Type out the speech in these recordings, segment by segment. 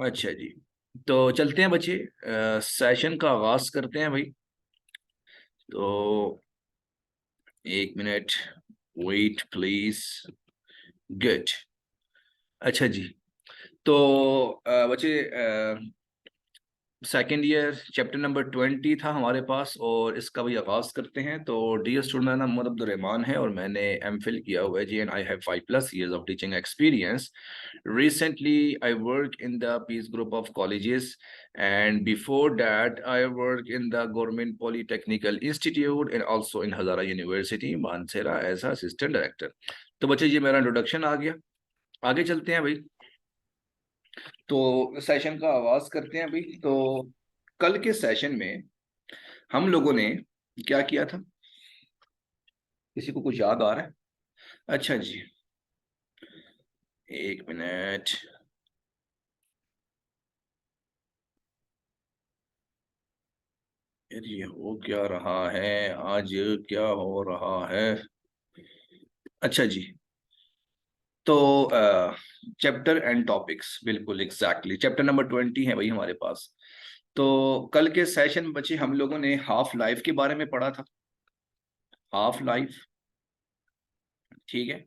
अच्छा जी। तो चलते हैं बच्चे, सेशन का आगाज करते हैं भाई। तो एक मिनट, वेट प्लीज। गुड। अच्छा जी। तो बच्चे, सेकेंड ईयर चैप्टर नंबर 20 था हमारे पास, और इसका भी आगाज करते हैं। तो डियर स्टूडेंट, मेरा नाम मोहम्मद अब्दुल रहमान है और मैंने एमफिल किया हुआ है जी, and I have 5+ years of teaching experience. Recently I work in the peace group of colleges, and before that I work in the Government Polytechnical Institute and also in Hazara University Mansehra as a assistant director. तो बच्चे, ये मेरा introduction आ गया। आगे चलते हैं भाई। तो सेशन का आगाज करते हैं भाई। तो कल के सेशन में हम लोगों ने क्या किया था? किसी को कुछ याद आ रहा है? अच्छा जी, एक मिनट। यार, ये हो क्या रहा है आज? क्या हो रहा है? अच्छा जी। तो चैप्टर एंड टॉपिक्स, बिल्कुल एग्जैक्टली चैप्टर नंबर 20 है भाई हमारे पास। तो कल के सेशन में बच्चे हम लोगों ने हाफ लाइफ के बारे में पढ़ा था। हाफ लाइफ, ठीक है।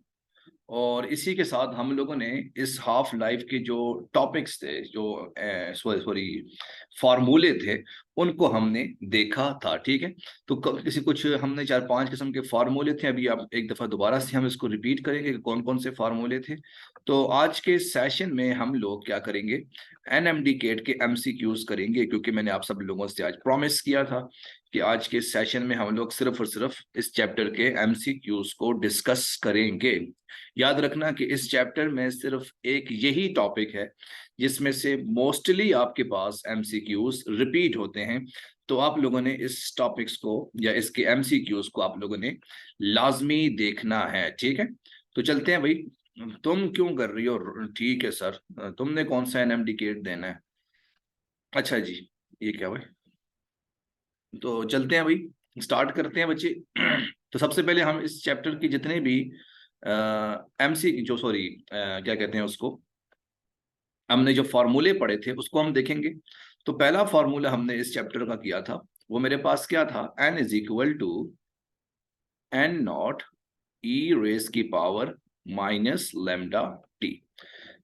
और इसी के साथ हम लोगों ने इस हाफ लाइफ के जो टॉपिक्स थे, जो सॉरी सॉरी फार्मूले थे, उनको हमने देखा था, ठीक है। तो किसी कुछ हमने 4-5 किस्म के फार्मूले थे। अभी आप एक दफा दोबारा से हम इसको रिपीट करेंगे कि कौन कौन से फार्मूले थे। तो आज के सेशन में हम लोग क्या करेंगे? एनएमडी केट के एमसीक्यूज करेंगे, क्योंकि मैंने आप सब लोगों से आज प्रॉमिस किया था कि आज के सेशन में हम लोग सिर्फ और सिर्फ इस चैप्टर के एमसीक्यूज को डिस्कस करेंगे। याद रखना कि इस चैप्टर में सिर्फ एक यही टॉपिक है जिसमें से मोस्टली आपके पास एमसीक्यूज रिपीट होते हैं। तो आप लोगों ने इस टॉपिक्स को या इसके एमसीक्यूज को आप लोगों ने लाजमी देखना है, ठीक है। तो चलते हैं भाई। तुम क्यों कर रही हो? ठीक है सर, तुमने कौन सा एनएमडीकेट देना है? अच्छा जी, ये क्या भाई? तो चलते हैं भाई, स्टार्ट करते हैं बच्चे। तो सबसे पहले हम इस चैप्टर की जितने भी एमसी जो सॉरी क्या कहते हैं उसको, हमने जो फॉर्मूले पढ़े थे उसको हम देखेंगे। तो पहला फॉर्मूला हमने इस चैप्टर का किया था, वो मेरे पास क्या था? N is equal to N naught e raise की पावर माइनस लेमडा टी।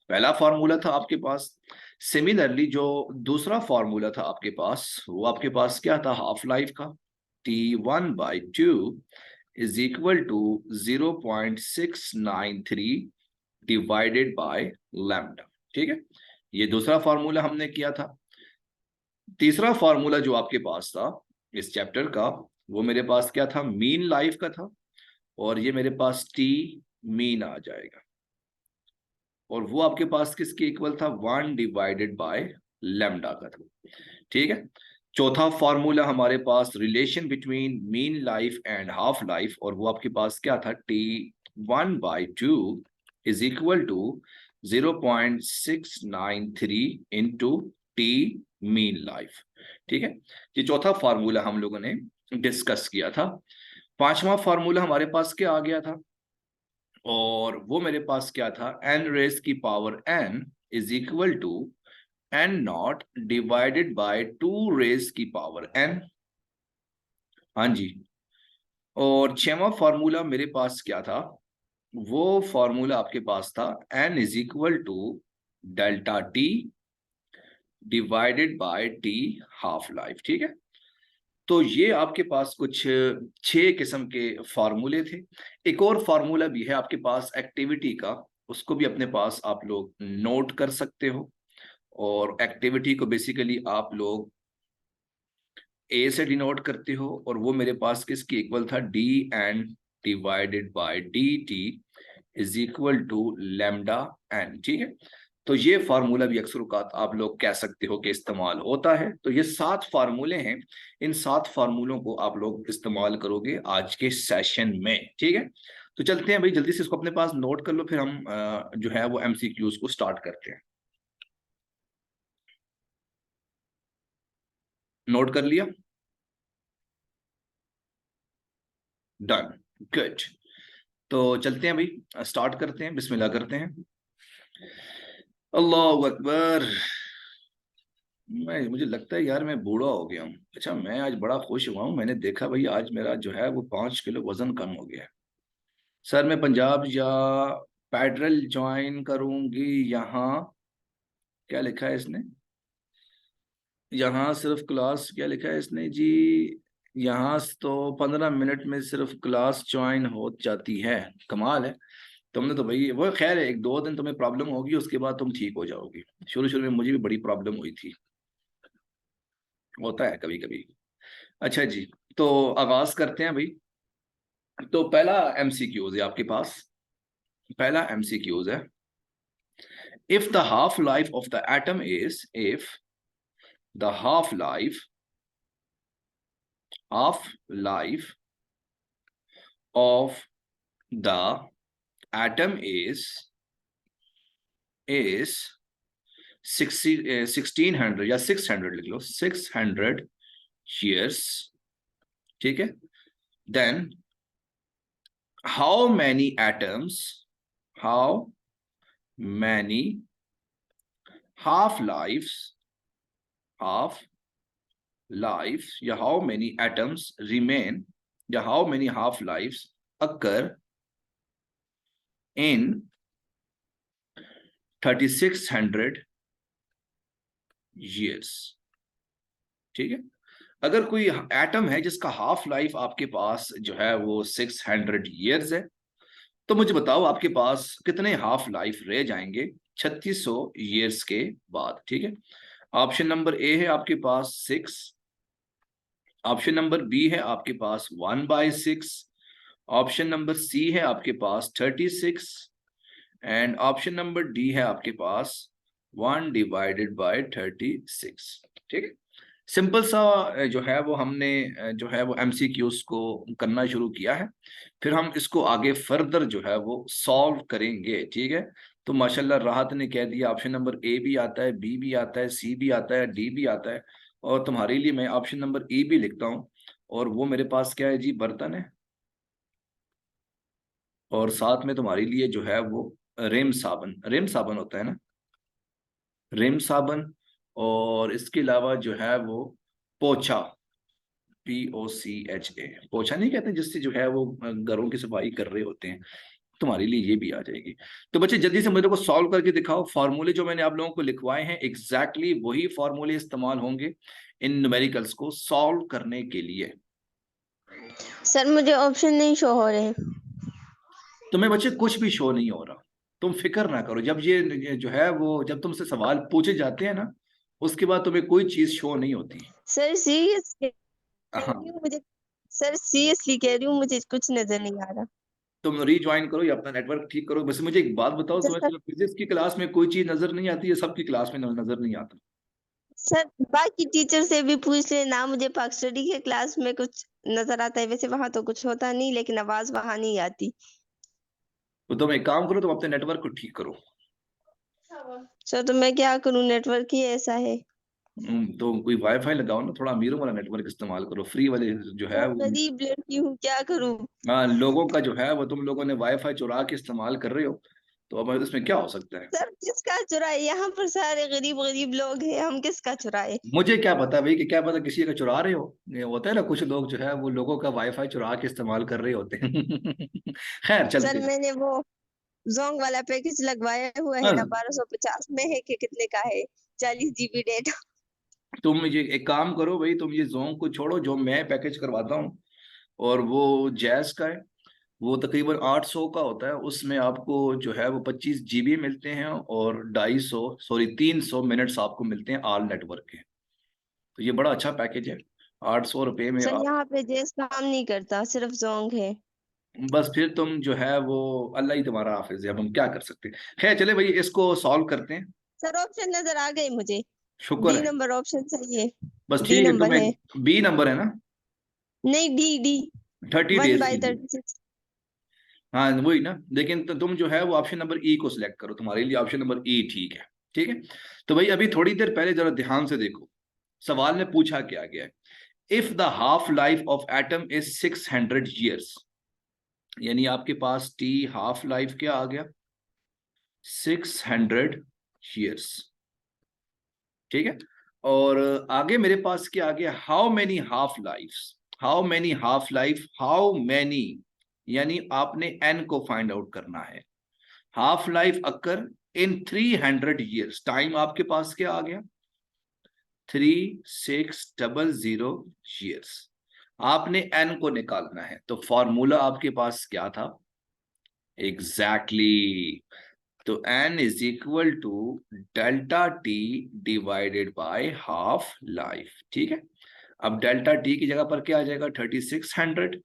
पहला फॉर्मूला था आपके पास। सिमिलरली जो दूसरा फॉर्मूला था आपके पास, वो आपके पास क्या था? हाफ लाइफ का। T1/2 is equal to 0.693 divided by lambda, ठीक है। ये दूसरा फॉर्मूला हमने किया था। तीसरा फॉर्मूला जो आपके पास था इस चैप्टर का, वो मेरे पास क्या था? मीन लाइफ का था। और ये मेरे पास टी मीन आ जाएगा, और वो आपके पास किसके इक्वल था? 1/बाय लैम्डा का था, ठीक है। चौथा फॉर्मूला हमारे पास relation between mean life and half life, और वो आपके पास क्या था? T1/2 is equal to 0.693 into T mean life, ठीक है। ये चौथा फार्मूला हम लोगों ने डिस्कस किया था। पांचवा फार्मूला हमारे पास क्या आ गया था? और वो मेरे पास क्या था? एन रेस की power N is equal to N naught divided by 2 raise की पावर एन। हाँ जी। और छवा फॉर्मूला मेरे पास क्या था? वो फॉर्मूला आपके पास था N is equal to delta t divided by t half life, ठीक है। तो ये आपके पास कुछ 6 किस्म के फार्मूले थे। एक और फार्मूला भी है आपके पास एक्टिविटी का, उसको भी अपने पास आप लोग नोट कर सकते हो। और एक्टिविटी को बेसिकली आप लोग ए से डिनोट करते हो, और वो मेरे पास किसकी इक्वल था? D N divided by d t is equal to lambda N, ठीक है। तो ये फार्मूला भी अक्सर औकात आप लोग कह सकते हो कि इस्तेमाल होता है। तो ये 7 फार्मूले हैं। इन 7 फार्मूलों को आप लोग इस्तेमाल करोगे आज के सेशन में, ठीक है। तो चलते हैं भाई, जल्दी से इसको अपने पास नोट कर लो, फिर हम जो है वो एमसीक्यूज को स्टार्ट करते हैं। नोट कर लिया? डन। गुड। तो चलते हैं भाई, स्टार्ट करते हैं, बिस्मिल्लाह करते हैं। अल्लाह अकबर। मुझे लगता है यार मैं बूढ़ा हो गया हूँ। अच्छा, मैं आज बड़ा खुश हुआ हूँ, मैंने देखा भाई आज मेरा जो है वो 5 किलो वजन कम हो गया है। सर मैं पंजाब या पेडरल ज्वाइन करूंगी यहाँ। क्या लिखा है इसने? यहाँ सिर्फ क्लास, क्या लिखा है इसने जी? यहाँ तो 15 मिनट में सिर्फ क्लास ज्वाइन हो जाती है। कमाल है। तुमने तो भाई वो, खैर है, 1-2 दिन तुम्हें प्रॉब्लम होगी, उसके बाद तुम ठीक हो जाओगी। शुरू शुरू में मुझे भी बड़ी प्रॉब्लम हुई थी, होता है कभी कभी। अच्छा जी, तो आगाज करते हैं भाई। तो पहला एमसीक्यूज है आपके पास। पहला एमसीक्यूज है, if the half life of the atom is, if the half life of the atom is 1600 या 600, लिख लो 600 years, ठीक है। Then how many atoms, how many half lives, half lives या how many atoms remain या how many half lives occur in 3600 years, ठीक है। अगर कोई एटम है जिसका हाफ लाइफ आपके पास जो है वो 600 years है, तो मुझे बताओ आपके पास कितने हाफ लाइफ रह जाएंगे 3600 years के बाद, ठीक है। ऑप्शन नंबर ए है आपके पास 6, ऑप्शन नंबर बी है आपके पास 1/6, ऑप्शन नंबर सी है आपके पास 36, एंड ऑप्शन नंबर डी है आपके पास 1/36, ठीक है। सिंपल सा जो है वो हमने जो है वो एमसीक्यूज को करना शुरू किया है, फिर हम इसको आगे फर्दर जो है वो सॉल्व करेंगे, ठीक है। तो माशाल्लाह राहत ने कह दिया ऑप्शन नंबर ए भी आता है, बी भी आता है, सी भी आता है, डी भी आता है। और तुम्हारे लिए मैं ऑप्शन नंबर ई भी लिखता हूँ, और वो मेरे पास क्या है जी, बर्तन है। और साथ में तुम्हारे लिए जो है वो रेम साबन, रेम साबन होता है ना, रेम साबन। और इसके अलावा जो है वो पोछा, POCHA, पोछा नहीं कहते जिससे जो है वो घरों की सफाई कर रहे होते हैं, तुम्हारे लिए ये भी आ जाएगी। तो बच्चे जल्दी से मेरे को सॉल्व करके दिखाओ। फॉर्मूले जो मैंने आप लोगों को लिखवाए हैं एग्जैक्टली वही फॉर्मूले इस्तेमाल होंगे इन न्यूमेरिकल्स को सॉल्व करने के लिए। सर मुझे ऑप्शन नहीं शो हो रहे। तुम्हें बच्चे कुछ भी शो नहीं हो रहा, तुम फिक्र ना करो। जब ये जो है वो, जब तुमसे सवाल पूछे जाते हैं ना, उसके बाद तुम्हें कोई चीज शो नहीं होती। सर सीरियस कह हाँ, रही हूँ मुझे, सर सीरियसली कह रही हूँ मुझे कुछ नजर नहीं आ रहा। तुम रीज्वाइन करो या अपना नेटवर्क ठीक करो। बस मुझे एक बात बताओ, अच्छा तुम्हें सर। सिर्फ फिजिक्स की क्लास में कोई चीज नजर नहीं आती है? सबकी क्लास में नजर नहीं आता? सर बाकी टीचर से भी पूछ लेना, मुझे पाक स्टडी के क्लास में कुछ नजर आता है, वैसे वहां तो कुछ होता नहीं, लेकिन आवाज वहां नहीं आती। तो तुम एक काम करो, तुम अपने नेटवर्क को ठीक करो। सर तो मैं क्या करूँ, नेटवर्क ही ऐसा है। तो कोई वाईफाई लगाओ ना, थोड़ा अमीरों वाला नेटवर्क इस्तेमाल करो, फ्री वाले जो है सर वो। गरीब लड़की हूँ, क्या करूँ। हाँ, लोगों का जो है वो तुम लोगों ने वाईफाई चुरा के इस्तेमाल कर रहे हो, तो अब इसमें क्या हो सकता है? सर किसका चुराए, यहाँ पर सारे गरीब गरीब लोग हैं, हम किसका चुराए। मुझे क्या पता भाई, कि क्या पता किसी का चुरा रहे हो। ये होता है ना, कुछ लोग जो है वो लोगों का वाईफाई चुरा के इस्तेमाल कर रहे होते हैं। खैर सर चलते हैं। मैंने वो जोंग वाला पैकेज लगवाया हुआ है ना, हाँ, 1250 में है कि कितने का है, 40 GB डेटा। तुम ये एक काम करो भाई, तुम ये जोंग को छोड़ो, जो मैं पैकेज करवाता हूँ और वो जैस का है, वो तकरीबन 800 का होता है। उसमें आपको जो है वो 25 GB मिलते हैं, और 300 मिनट्स आपको मिलते हैं ऑल नेटवर्क के। तो ये बड़ा अच्छा पैकेज है, 800 रुपये में सर आप। यहाँ पे जेस काम नहीं करता, सिर्फ जोंग है। बस फिर तुम जो है वो, अल्लाह ही तुम्हारा हाफिज है, अब हम क्या कर सकते हैं। खैर चले भाई, इसको सॉल्व करते हैं। सर ऑप्शन नजर आ गए मुझे। शुक्र डी है। नंबर ऑप्शन सही है। बस डी ठीक है, नंबर है। तुम्हें बी नंबर है ना, नहीं, डी डी। वन30 days बाई के लिए। 36 हाँ वही ना, लेकिन तुम जो है वो ऑप्शन नंबर ई को सिलेक्ट करो, तुम्हारे लिए ऑप्शन नंबर ई ठीक है। ठीक है, तो भाई अभी थोड़ी देर पहले जरा ध्यान से देखो, सवाल में पूछा क्या गया है। If the half life of atom is 600 years, यानी आपके पास टी हाफ लाइफ क्या आ गया, 600 years, ठीक है। और आगे मेरे पास क्या आ गया, how many half life, how many half life, how many, यानी आपने एन को फाइंड आउट करना है। हाफ लाइफ अकर इन 300 ईयर्स, टाइम आपके पास क्या आ गया, 3600 ईयर्स। आपने एन को निकालना है, तो फॉर्मूला आपके पास क्या था, एग्जैक्टली तो n is equal to delta t divided by half life. ठीक है, अब डेल्टा टी की जगह पर क्या आ जाएगा, 3600,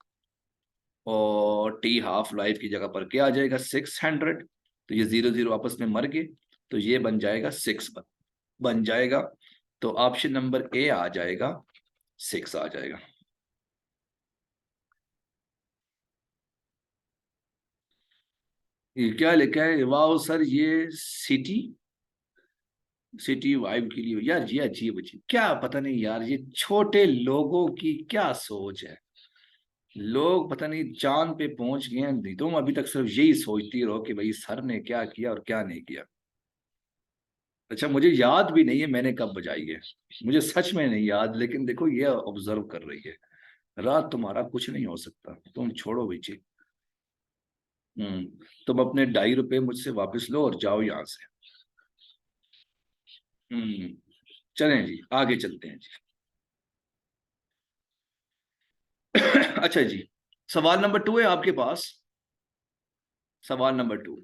और टी हाफ लाइफ की जगह पर क्या आ जाएगा, 600। तो ये 0 0 आपस में मर गए, तो ये बन जाएगा 6 बन जाएगा। तो ऑप्शन नंबर ए आ जाएगा, 6 आ जाएगा। ये क्या लिखा है, वाह सर, ये सिटी सिटी वाइब के लिए यार, ये अजीब अजीब, क्या पता नहीं यार, ये छोटे लोगों की क्या सोच है। लोग पता नहीं चांद पे पहुंच गए हैं, तुम अभी तक सिर्फ यही सोचती रहो कि भाई सर ने क्या किया और क्या नहीं किया। अच्छा, मुझे याद भी नहीं है मैंने कब बजाई है, मुझे सच में नहीं याद, लेकिन देखो ये ऑब्जर्व कर रही है। रात तुम्हारा कुछ नहीं हो सकता, तुम छोड़ो बीची। तुम अपने 2.5 रुपए मुझसे वापस लो और जाओ यहाँ से। हम्म चलें जी, आगे चलते हैं जी। अच्छा जी, सवाल नंबर 2 है आपके पास। सवाल number 2,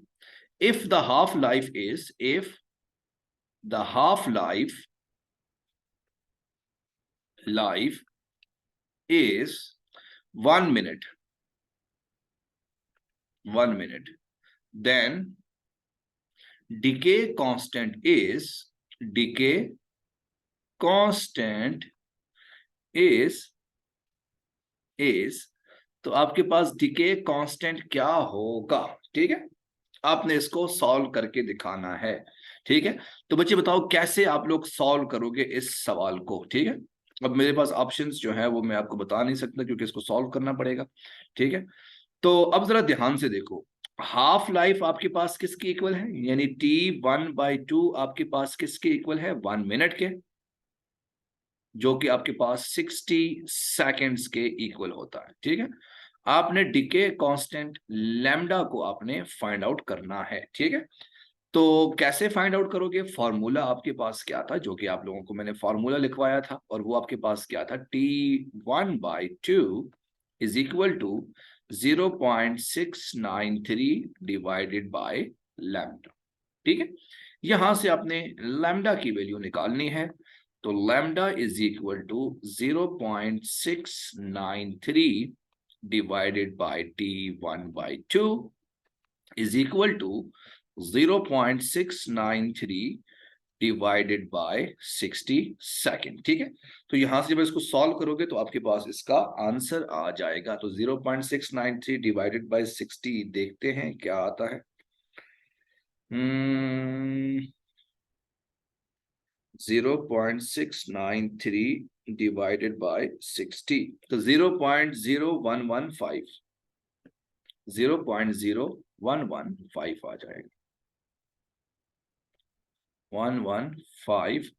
if the half life is, if the half life is 1 minute, 1 minute, then decay constant constant is तो आपके पास डिके कांस्टेंट क्या होगा। ठीक है, आपने इसको सॉल्व करके दिखाना है। ठीक है, तो बच्चे बताओ कैसे आप लोग सॉल्व करोगे इस सवाल को। ठीक है, अब मेरे पास ऑप्शंस जो है वो मैं आपको बता नहीं सकता क्योंकि इसको सॉल्व करना पड़ेगा। ठीक है, तो अब जरा ध्यान से देखो, हाफ लाइफ आपके पास किसकी इक्वल है, यानी T1/2 आपके पास किसके इक्वल है, 1 मिनट के, जो कि आपके पास 60 सेकेंड्स के इक्वल होता है। ठीक है, आपने डिके कांस्टेंट लैम्डा को आपने फाइंड आउट करना है। ठीक है, तो कैसे फाइंड आउट करोगे, फॉर्मूला आपके पास क्या था, जो कि आप लोगों को मैंने फॉर्मूला लिखवाया था, और वो आपके पास क्या था, T1/2 is equal to 0.693 divided by lambda. ठीक है, यहां से आपने लैम्डा की वैल्यू निकालनी है, तो lambda is equal to 0.693 divided by T1/2 is equal to 0.693 divided by 60 second. ठीक है, तो यहां से जब इसको सॉल्व करोगे तो आपके पास इसका आंसर आ जाएगा। तो 0.693 डिवाइडेड बाय 60, देखते हैं क्या आता है। 0.693 डिवाइडेड बाय 60, तो 0.0115, 0.0115 आ जाएगा, 115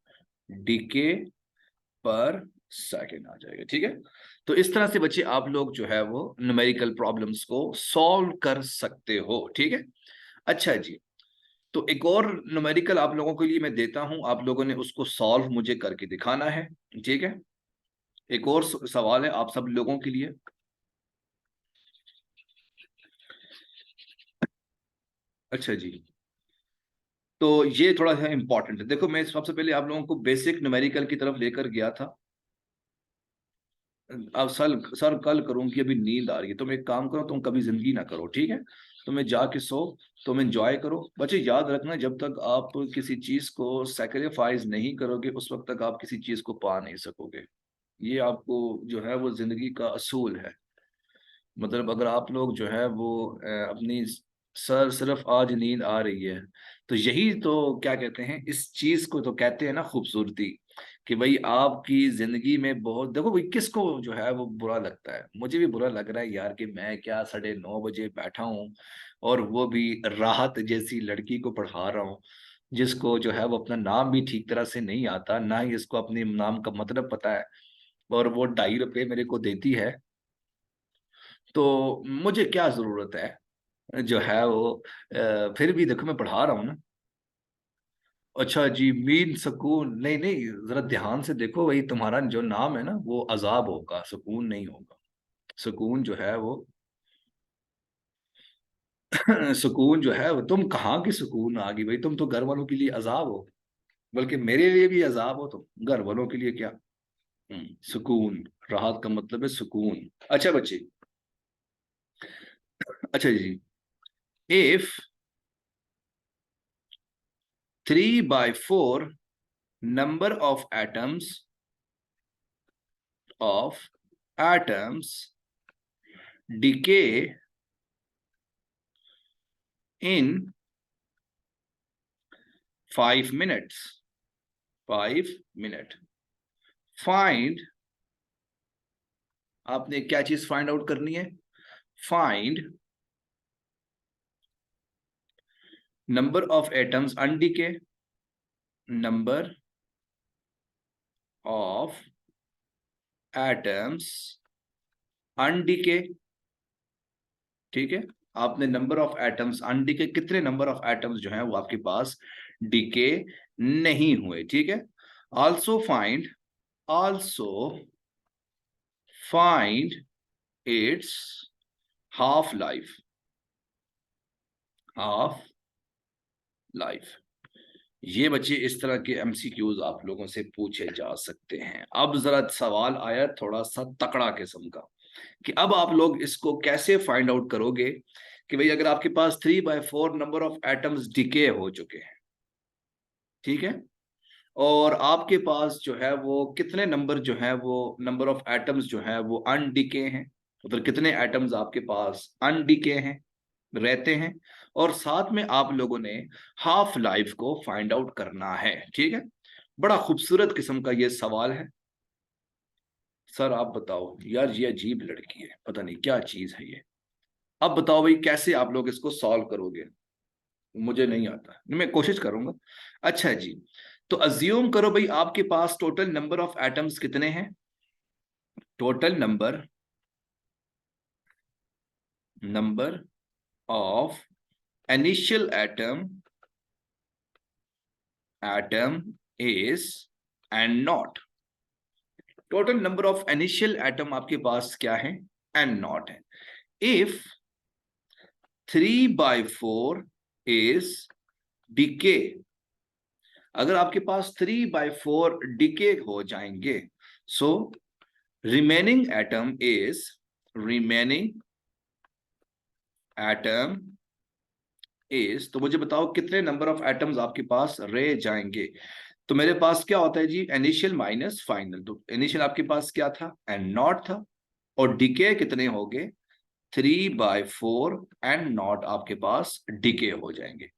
डीके पर सेकेंड आ जाएगा। ठीक है, तो इस तरह से बच्चे आप लोग जो है वो न्यूमेरिकल प्रॉब्लम्स को सॉल्व कर सकते हो। ठीक है, अच्छा जी, तो एक और न्यूमेरिकल आप लोगों के लिए मैं देता हूं, आप लोगों ने उसको सॉल्व मुझे करके दिखाना है। ठीक है, एक और सवाल है आप सब लोगों के लिए। अच्छा जी, तो ये थोड़ा सा इंपॉर्टेंट है। देखो, मैं सबसे पहले आप लोगों को बेसिक न्यूमेरिकल की तरफ लेकर गया था। अब सर कल करूंगी, अभी नींद आ रही है, तुम एक काम करो, तुम कभी जिंदगी ना करो। ठीक है, तुम्हें जाके सो, तुम एंजॉय करो। बच्चे याद रखना, जब तक आप किसी चीज को सेक्रीफाइस नहीं करोगे उस वक्त तक आप किसी चीज को पा नहीं सकोगे। ये आपको जो है वो जिंदगी का असूल है। मतलब अगर आप लोग जो है वो अपनी सर सिर्फ आज नींद आ रही है, तो यही तो क्या कहते हैं, इस चीज को तो कहते हैं ना खूबसूरती, कि भाई आपकी जिंदगी में बहुत, देखो भाई किसको जो है वो बुरा लगता है, मुझे भी बुरा लग रहा है यार कि मैं क्या 9:30 बजे बैठा हूँ और वो भी राहत जैसी लड़की को पढ़ा रहा हूँ। जिसको जो है वो अपना नाम भी ठीक तरह से नहीं आता, ना ही इसको अपने नाम का मतलब पता है, और वो 2.5 रुपये मेरे को देती है, तो मुझे क्या जरूरत है जो है वो फिर भी देखो मैं पढ़ा रहा हूँ ना। अच्छा जी, मीन सुकून, नहीं नहीं, जरा ध्यान से देखो, वही तुम्हारा जो नाम है ना वो अजाब होगा, सुकून नहीं होगा। सुकून जो है वो सुकून जो है वो, तुम कहाँ की सुकून आ गई भाई, तुम तो घर वालों के लिए अजाब हो, बल्कि मेरे लिए भी अजाब हो, तुम घर वालों के लिए क्या। सुकून, राहत का मतलब है सुकून। अच्छा बच्चे, अच्छा जी, if 3/4 number of atoms decay in 5 minutes, 5 minute, find, आपने क्या चीज फाइंड आउट करनी है, find number of atoms undecayed, number of atoms undecayed, ठीक है। आपने नंबर ऑफ एटम्स अनडीके, कितने नंबर ऑफ एटम्स जो हैं वो आपके पास डीके नहीं हुए, ठीक है। Also find, also find its half life, half life. ये बच्चे इस तरह के एमसीक्यूज आप लोगों से पूछे जा सकते हैं। अब जरा सवाल आया थोड़ा सा तकड़ा किस्म का, कि अब आप लोग इसको कैसे फाइंड आउट करोगे कि भाई अगर आपके पास 3/4 नंबर ऑफ एटम्स डिके हो चुके हैं, ठीक है, और आपके पास जो है वो कितने नंबर जो है वो नंबर ऑफ एटम्स जो है वो अनडिके हैं, मतलब कितने एटम्स आपके पास अनडिके हैं, रहते हैं, और साथ में आप लोगों ने हाफ लाइफ को फाइंड आउट करना है, ठीक है। बड़ा खूबसूरत किस्म का ये सवाल है। सर आप बताओ यार, ये अजीब लड़की है, पता नहीं क्या चीज है ये। अब बताओ भाई कैसे आप लोग इसको सॉल्व करोगे, मुझे नहीं आता, मैं कोशिश करूंगा। अच्छा जी, तो अज्यूम करो भाई आपके पास टोटल नंबर ऑफ एटम्स कितने हैं, total number, number of initial atom, atom is and not, total number of initial atom आपके पास क्या है, एंड नॉट है। इफ 3/4 इज डीके, अगर आपके पास 3/4 डीके हो जाएंगे, so remaining atom is, remaining atom is, तो मुझे बताओ कितने नंबर ऑफ एटम्स आपके पास रह जाएंगे। तो मेरे पास क्या होता है जी, इनिशियल माइनस फाइनल, तो इनिशियल आपके पास क्या था, एंड नॉट था, और डीके कितने हो गए, 3/4 एंड नॉट आपके पास डीके हो जाएंगे।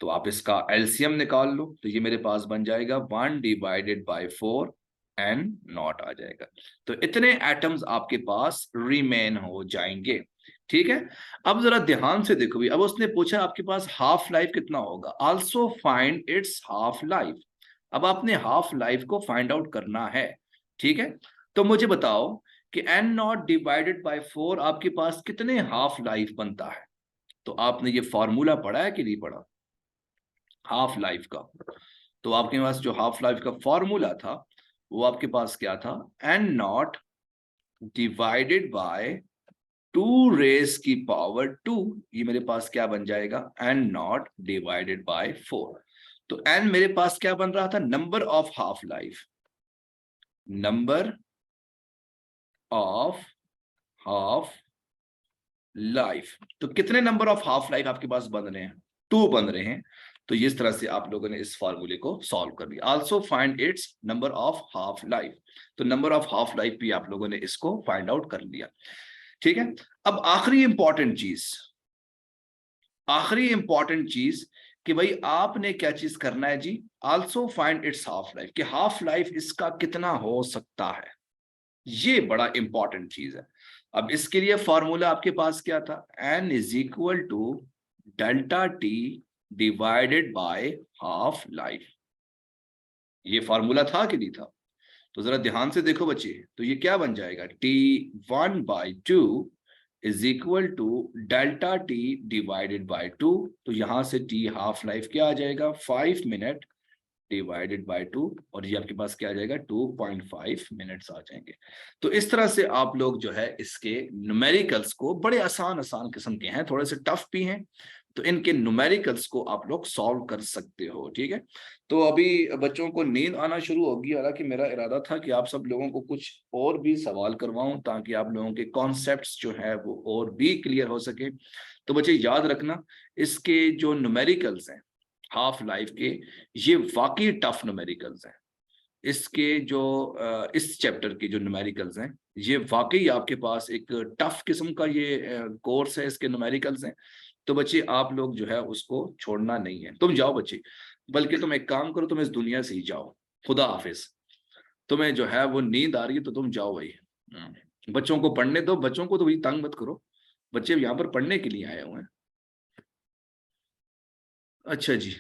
तो आप इसका एलसीएम निकाल लो, तो ये मेरे पास बन जाएगा 1/4 एंड नॉट आ जाएगा। तो इतने एटम्स आपके पास रिमेन हो जाएंगे, ठीक है। अब जरा ध्यान से देखो भी, अब उसने पूछा आपके पास हाफ लाइफ कितना होगा, also find its half life. अब आपने हाफ लाइफ को फाइंड आउट करना है, ठीक है। तो मुझे बताओ कि एन नॉट डिवाइडेड बाय 4 आपके पास कितने हाफ लाइफ बनता है। तो आपने ये फॉर्मूला पढ़ा है कि नहीं पढ़ा, हाफ लाइफ का। तो आपके पास जो हाफ लाइफ का फॉर्मूला था वो आपके पास क्या था, N naught divided by 2 raised to the power 2, ये मेरे पास क्या बन जाएगा, एन नॉट डिवाइडेड बाय 4। तो एन मेरे पास क्या बन रहा था, number of half life, number of half life. तो कितने नंबर ऑफ हाफ लाइफ आपके पास बन रहे हैं, 2 बन रहे हैं। तो इस तरह से आप लोगों ने इस फॉर्मूले को सॉल्व कर लिया। Also find it's number of half life, तो नंबर ऑफ हाफ लाइफ भी आप लोगों ने इसको फाइंड आउट कर लिया, ठीक है। अब आखिरी इंपॉर्टेंट चीज, आखिरी इंपॉर्टेंट चीज कि भाई आपने क्या चीज करना है जी, also find its half life, कि हाफ लाइफ इसका कितना हो सकता है, ये बड़ा इंपॉर्टेंट चीज है। अब इसके लिए फॉर्मूला आपके पास क्या था, n is equal to delta t divided by half life. ये फॉर्मूला था कि नहीं था? तो जरा ध्यान से देखो बच्चे, तो ये क्या बन जाएगा, T1/2 is equal to delta t divided by 2। तो यहां से टी हाफ लाइफ क्या आ जाएगा, 5 मिनट डिवाइडेड बाय 2, और ये आपके पास क्या आ जाएगा, 2.5 मिनट्स आ जाएंगे। तो इस तरह से आप लोग जो है इसके न्यूमेरिकल्स को, बड़े आसान आसान किस्म के हैं, थोड़े से टफ भी हैं, तो इनके न्यूमेरिकल्स को आप लोग सॉल्व कर सकते हो। ठीक है, तो अभी बच्चों को नींद आना शुरू होगी, हालांकि मेरा इरादा था कि आप सब लोगों को कुछ और भी सवाल करवाऊं ताकि आप लोगों के कॉन्सेप्ट्स जो है वो और भी क्लियर हो सके। तो बच्चे याद रखना, इसके जो न्यूमेरिकल्स हैं हाफ लाइफ के, ये वाकई टफ न्यूमेरिकल्स हैं। इसके जो इस चैप्टर के जो न्यूमेरिकल्स हैं, ये वाकई आपके पास एक टफ किस्म का ये कोर्स है, इसके न्यूमेरिकल्स हैं। तो बच्चे आप लोग जो है उसको छोड़ना नहीं है। तुम जाओ बच्चे, बल्कि तुम एक काम करो, तुम इस दुनिया से ही जाओ। खुदा हाफिज। तुम्हें जो है वो नींद आ रही है तो तुम जाओ भाई। बच्चों को पढ़ने दो, बच्चों को तो भाई तंग मत करो, बच्चे यहाँ पर पढ़ने के लिए आए हुए हैं। अच्छा जी।